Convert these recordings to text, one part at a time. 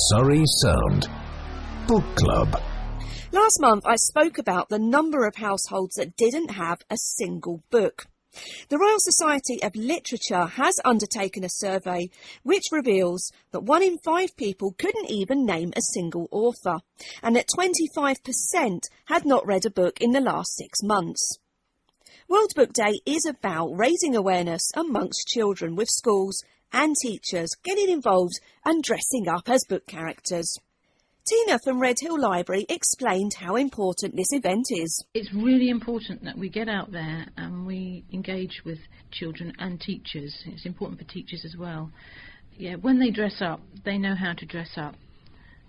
Surrey Sound Book Club. Last month I spoke about the number of households that didn't have a single book. The Royal Society of Literature has undertaken a survey which reveals that 1 in 5 people couldn't even name a single author, and that 25% had not read a book in the last 6 months. World Book Day is about raising awareness amongst children, with schools and teachers getting involved and dressing up as book characters. Tina from Redhill Library explained how important this event is. It's really important that we get out there and we engage with children and teachers. It's important for teachers as well. Yeah, when they dress up, they know how to dress up.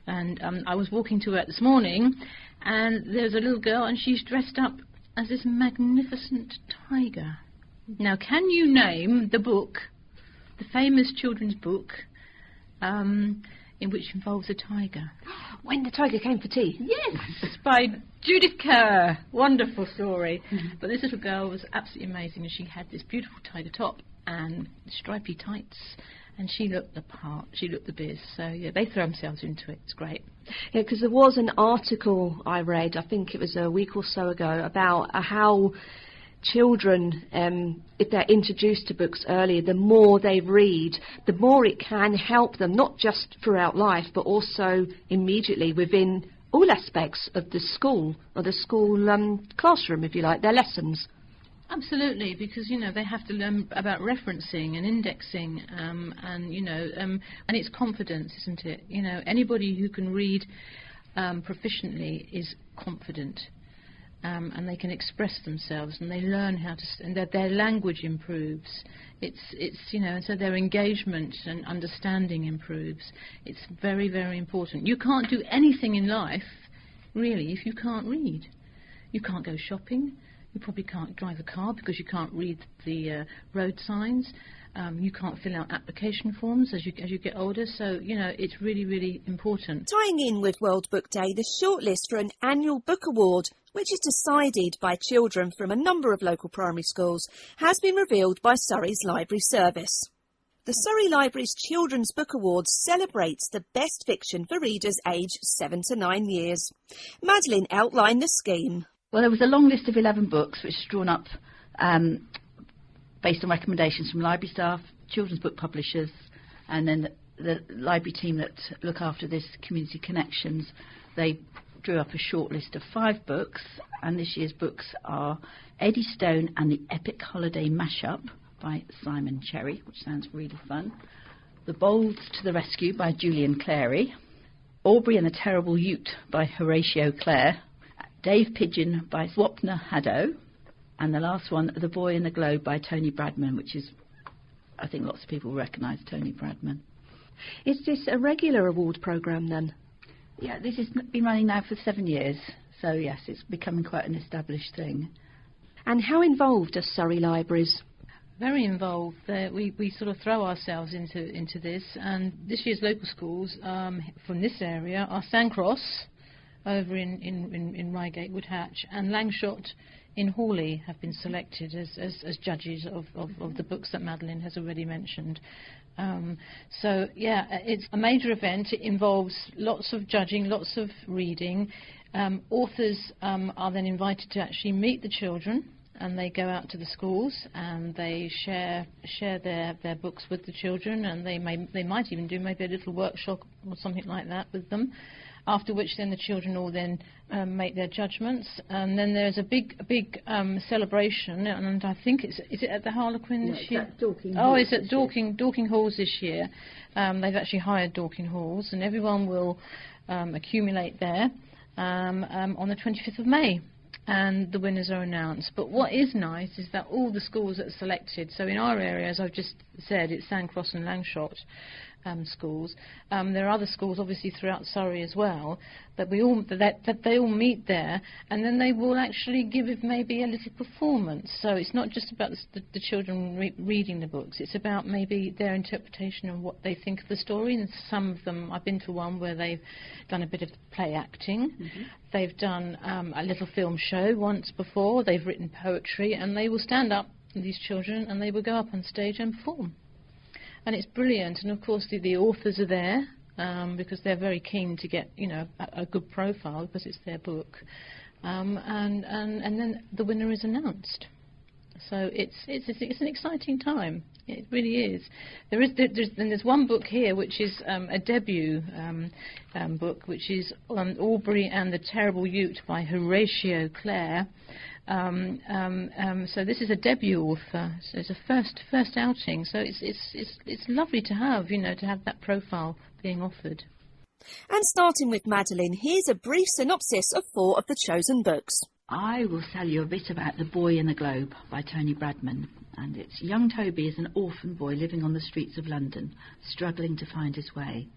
And I was walking to work this morning, and there's a little girl, and she's dressed up as this magnificent tiger. Now, can you name the book, the famous children's book, in which involves a tiger? When the Tiger Came for Tea? Yes, by Judith Kerr. Wonderful story. But this little girl was absolutely amazing, and she had this beautiful tiger top and stripy tights, and she looked the part, she looked the biz. So yeah, they throw themselves into it. It's great. Yeah, because there was an article I read, I think it was a week or so ago, about how children, if they're introduced to books earlier, the more they read, the more it can help them, not just throughout life, but also immediately within all aspects of the school, or the school classroom, if you like, their lessons. Absolutely, because, you know, they have to learn about referencing and indexing, and, you know, and it's confidence, isn't it? You know, anybody who can read proficiently is confident. And they can express themselves, and they learn how to, and their language improves. It's you know, and so their engagement and understanding improves. It's very, very important. You can't do anything in life, really, if you can't read. You can't go shopping. You probably can't drive a car because you can't read the road signs. You can't fill out application forms as you get older. So, you know, it's really, really important. Tying in with World Book Day, the shortlist for an annual book award, which is decided by children from a number of local primary schools, has been revealed by Surrey's Library Service. The Surrey Library's Children's Book Awards celebrates the best fiction for readers aged 7 to 9 years. Madeline outlined the scheme. Well, there was a long list of 11 books which was drawn up based on recommendations from library staff, children's book publishers, and then the library team that look after this, Community Connections. They drew up a short list of 5 books, and this year's books are Eddystone and the Epic Holiday Mashup by Simon Cherry, which sounds really fun, The Bold to the Rescue by Julian Clary, Aubrey and the Terrible Ute by Horatio Clare, Dave Pigeon by Swapna Haddow, and the last one, The Boy in the Globe by Tony Bradman, which is, I think lots of people recognise Tony Bradman. Is this a regular award programme then? Yeah, this has been running now for 7 years, so yes, it's becoming quite an established thing. And how involved are Surrey Libraries? Very involved. We sort of throw ourselves into this, and this year's local schools from this area are Sandcross over in Reigate, Woodhatch, and Langshot in Hawley have been selected as judges of the books that Madeline has already mentioned. So yeah, it's a major event. It involves lots of judging, lots of reading. Authors are then invited to actually meet the children, and they go out to the schools and they share their books with the children, and they might even do maybe a little workshop or something like that with them. After which then the children all then make their judgments, and then there's a big celebration, and I think is it at the Harlequin this year? It's at Dorking Halls this year. They've actually hired Dorking Halls, and everyone will accumulate there on the 25th of May. And the winners are announced. But what is nice is that all the schools that are selected, so in our area, as I've just said, it's Sandcross and Langshot schools. There are other schools, obviously, throughout Surrey as well, that they all meet there, and then they will actually give it maybe a little performance. So it's not just about the children reading the books, it's about maybe their interpretation of what they think of the story. And some of them, I've been to one where they've done a bit of play acting. Mm-hmm. They've done a little film show once before, they've written poetry, and they will stand up, these children, and they will go up on stage and perform. And it's brilliant, and of course the authors are there, because they're very keen to get, you know, a good profile because it's their book. And then the winner is announced. So it's an exciting time. It really is. There's one book here which is a debut book, which is Aubrey and the Terrible Ute by Horatio Clare. So this is a debut author. So it's a first outing. So it's lovely to have, you know, to have that profile being offered. And starting with Madeline, here's a brief synopsis of 4 of the chosen books. I will tell you a bit about The Boy in the Globe by Tony Bradman. And it's young Toby is an orphan boy living on the streets of London, struggling to find his way.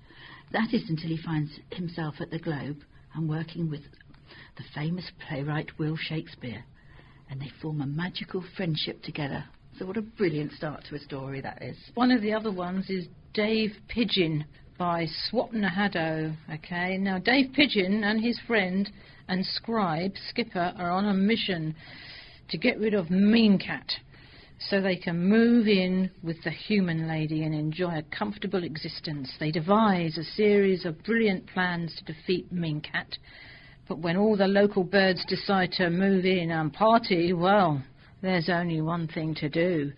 That is until he finds himself at the Globe and working with the famous playwright Will Shakespeare. And they form a magical friendship together. So what a brilliant start to a story that is. One of the other ones is Dave Pigeon by Swapna Haddo. Okay, now Dave Pigeon and his friend and scribe Skipper are on a mission to get rid of Mean Cat so they can move in with the human lady and enjoy a comfortable existence. They devise a series of brilliant plans to defeat Mean Cat, but when all the local birds decide to move in and party, well, there's only one thing to do. ...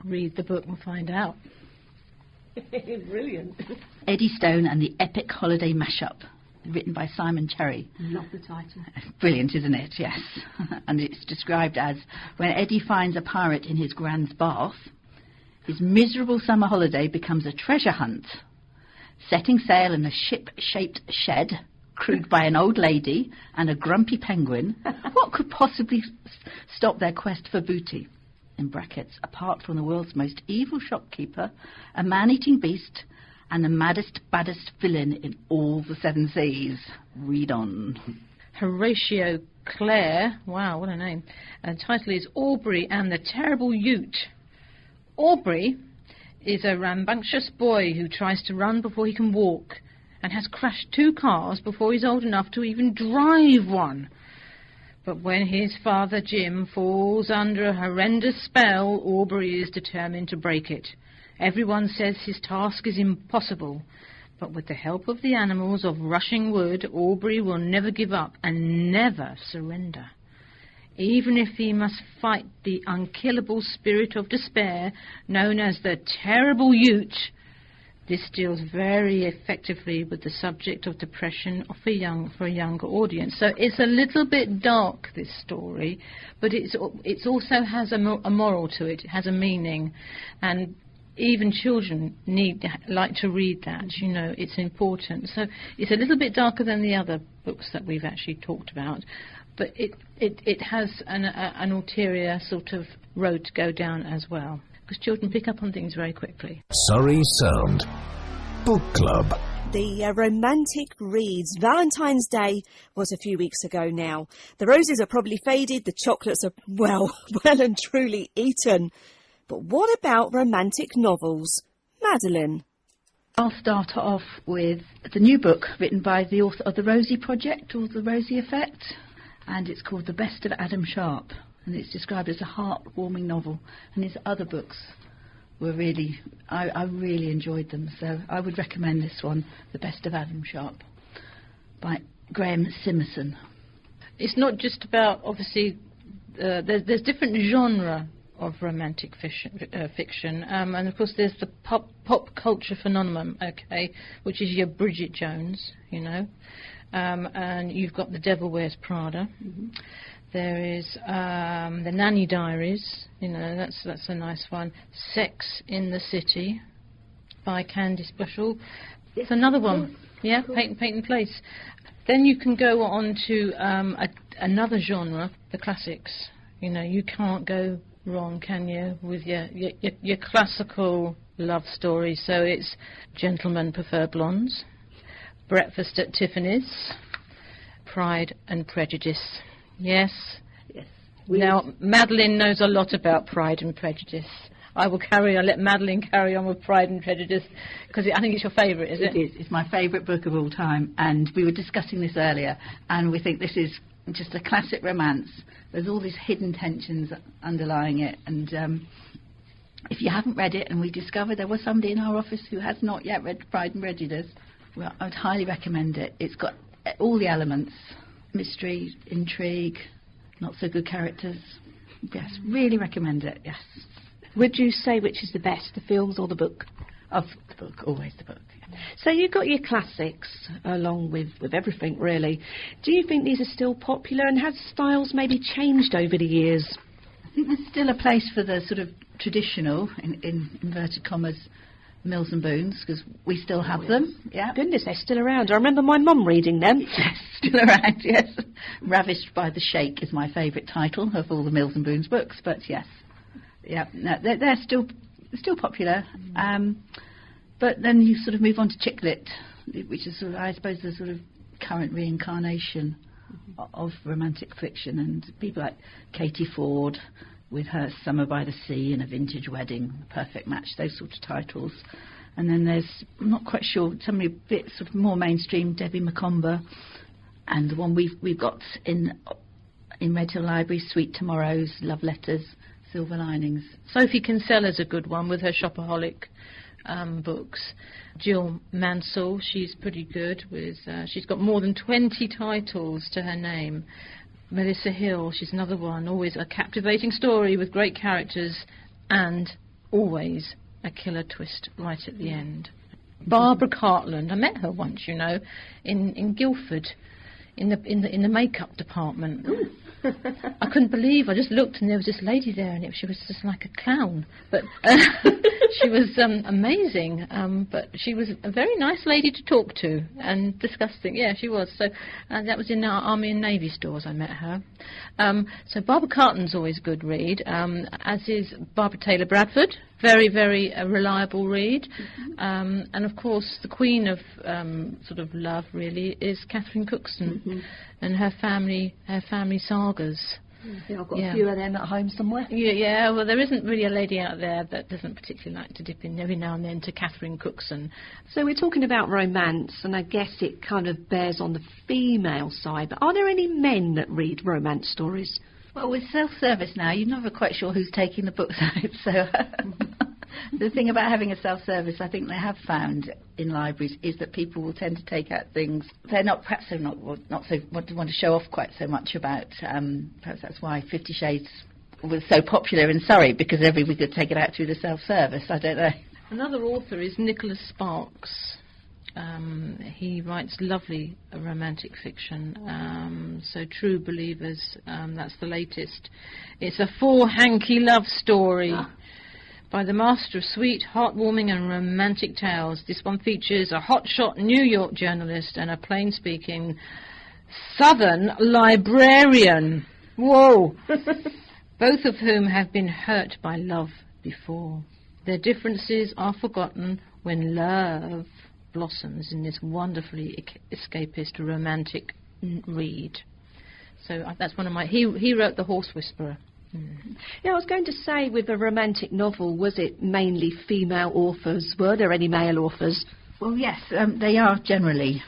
Read the book and find out. Brilliant. Eddie Stone and the Epic Holiday Mashup, written by Simon Cherry. Love the title. Brilliant, isn't it? Yes. And it's described as, when Eddie finds a pirate in his grand's bath, his miserable summer holiday becomes a treasure hunt. Setting sail in a ship-shaped shed, crewed by an old lady and a grumpy penguin, what could possibly stop their quest for booty? In brackets, apart from the world's most evil shopkeeper, a man-eating beast, and the maddest, baddest villain in all the 7 seas. Read on. Horatio Clare, wow, what a name. The title is Aubrey and the Terrible Ute. Aubrey is a rambunctious boy who tries to run before he can walk and has crashed 2 cars before he's old enough to even drive one. But when his father Jim falls under a horrendous spell, Aubrey is determined to break it. Everyone says his task is impossible, but with the help of the animals of Rushing Wood, Aubrey will never give up and never surrender. Even if he must fight the unkillable spirit of despair, known as the Terrible Ute. This deals very effectively with the subject of depression for a younger audience. So it's a little bit dark, this story, but it also has a moral to it. It has a meaning, and even children like to read that. You know, it's important. So it's a little bit darker than the other books that we've actually talked about, but it has an ulterior sort of road to go down as well, because children pick up on things very quickly. Surrey Sound Book Club. The romantic reads. Valentine's Day was a few weeks ago now. The roses are probably faded, the chocolates are, well and truly eaten. But what about romantic novels? Madeline? I'll start off with the new book written by the author of The Rosie Project, or The Rosie Effect, and it's called The Best of Adam Sharp, and it's described as a heartwarming novel, and his other books were really, I really enjoyed them, so I would recommend this one, The Best of Adam Sharp, by Graham Simerson. It's not just about, obviously, there's different genre of romantic fiction, and of course there's the pop culture phenomenon, okay, which is your Bridget Jones, you know, and you've got The Devil Wears Prada. Mm-hmm. There is The Nanny Diaries, you know, that's a nice one. Sex in the City by Candice Bushell. It's another one, yeah, cool. Paint and Place. Then you can go on to another genre, the classics. You know, you can't go wrong, can you, with your classical love story? So it's Gentlemen Prefer Blondes, Breakfast at Tiffany's, Pride and Prejudice. Yes. Now, Madeline knows a lot about Pride and Prejudice. I'll let Madeline carry on with Pride and Prejudice, because I think it's your favourite, is it? It is. It's my favourite book of all time, and we were discussing this earlier, and we think this is just a classic romance. There's all these hidden tensions underlying it, and if you haven't read it, and we discovered there was somebody in our office who has not yet read Pride and Prejudice, well, I would highly recommend it. It's got all the elements: mystery, intrigue, not so good characters. Yes, really recommend it. Yes. Would you say which is the best, the films or the book? Of the book, always the book. Yeah. So you've got your classics along with everything, really. Do you think these are still popular, and have styles maybe changed over the years? I think there's still a place for the sort of traditional, in inverted commas, Mills and Boons, because we still have them. Yeah. Goodness, they're still around. I remember my mum reading them. Yes, still around, yes. Ravished by the Sheikh is my favourite title of all the Mills and Boons books, but yes. Yeah, no, they're still popular. But then you sort of move on to chick lit, which is sort of, I suppose, the sort of current reincarnation of romantic fiction, and people like Katie Ford with her Summer by the Sea and A Vintage Wedding, Perfect Match, those sort of titles. And then there's, I'm not quite sure, somebody a bit sort of more mainstream, Debbie Macomber, and the one we've got in Redhill Library, Sweet Tomorrows, Love Letters, Silver Linings. Sophie Kinsella's a good one with her Shopaholic books. Jill Mansell, she's pretty good with, she's got more than 20 titles to her name. Melissa Hill, she's another one, always a captivating story with great characters and always a killer twist right at the end. Barbara Cartland, I met her once, you know, in Guildford, in the makeup department. I couldn't believe. I just looked, and there was this lady there, and she was just like a clown. But she was amazing. But she was a very nice lady to talk to and discuss things. Yeah, she was. So that was in our Army and Navy stores. I met her. So Barbara Cartland's always a good read, as is Barbara Taylor Bradford. Very, very reliable read. And of course, the queen of sort of love really is Catherine Cookson and her family sagas. Yeah, I've got a few of them at home somewhere. Yeah, well, there isn't really a lady out there that doesn't particularly like to dip in every now and then to Catherine Cookson. So we're talking about romance, and I guess it kind of bears on the female side, but are there any men that read romance stories? Well, with self-service now, you're never quite sure who's taking the books out, so the thing about having a self-service, I think they have found in libraries, is that people will tend to take out things they're not so want to show off quite so much about. Perhaps that's why 50 Shades was so popular in Surrey, because everybody could take it out through the self-service. I don't know. Another author is Nicholas Sparks. He writes lovely romantic fiction. So True Believers, that's the latest. It's a 4-hanky love story by the master of sweet, heartwarming and romantic tales. This one features a hotshot New York journalist and a plain-speaking Southern librarian. Whoa! Both of whom have been hurt by love before. Their differences are forgotten when love blossoms in this wonderfully escapist romantic read. So that's one of my... He wrote The Horse Whisperer. Yeah, I was going to say, with a romantic novel, was it mainly female authors? Were there any male authors? Well, yes, they are generally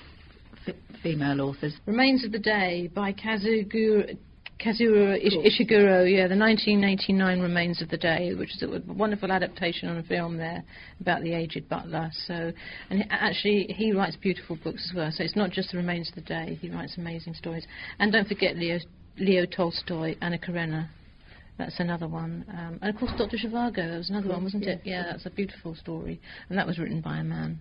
female authors. Remains of the Day by Kazuo Ishiguro, the 1989 Remains of the Day, which is a wonderful adaptation on a film there about the aged butler. So, and actually he writes beautiful books as well. So it's not just the Remains of the Day. He writes amazing stories. And don't forget Leo Tolstoy, Anna Karenina. That's another one. And of course Dr. Zhivago, that was another one, wasn't it? Yeah, that's a beautiful story. And that was written by a man.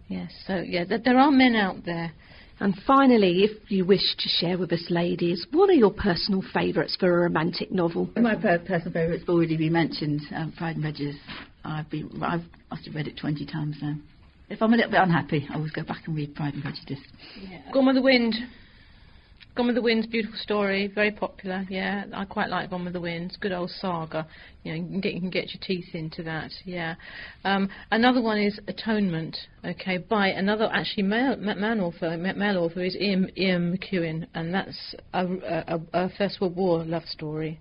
Yes, so yeah, there are men out there. And finally, if you wish to share with us, ladies, what are your personal favourites for a romantic novel? My personal favourite's already been mentioned, Pride and Prejudice. I've must have read it 20 times now. If I'm a little bit unhappy, I always go back and read Pride and Prejudice. Yeah. Gone with the Wind. Gone with the Wind's beautiful story, very popular. Yeah, I quite like Gone with the Wind. It's a good old saga. You know, you can get your teeth into that. Yeah. Another one is Atonement. Okay, by another actually male author is Ian Mcewan, and that's a First World War love story.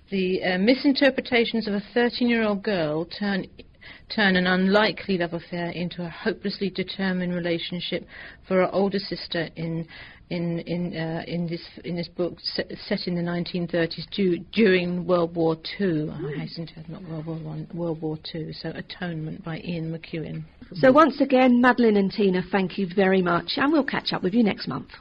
The misinterpretations of a 13-year-old girl turn turn an unlikely love affair into a hopelessly determined relationship for her older sister in this book set in the 1930s during World War II. I hasten to add, not World War I, World War II. So Atonement by Ian Mcewan. So once again, Madeline and Tina, thank you very much, and we'll catch up with you next month.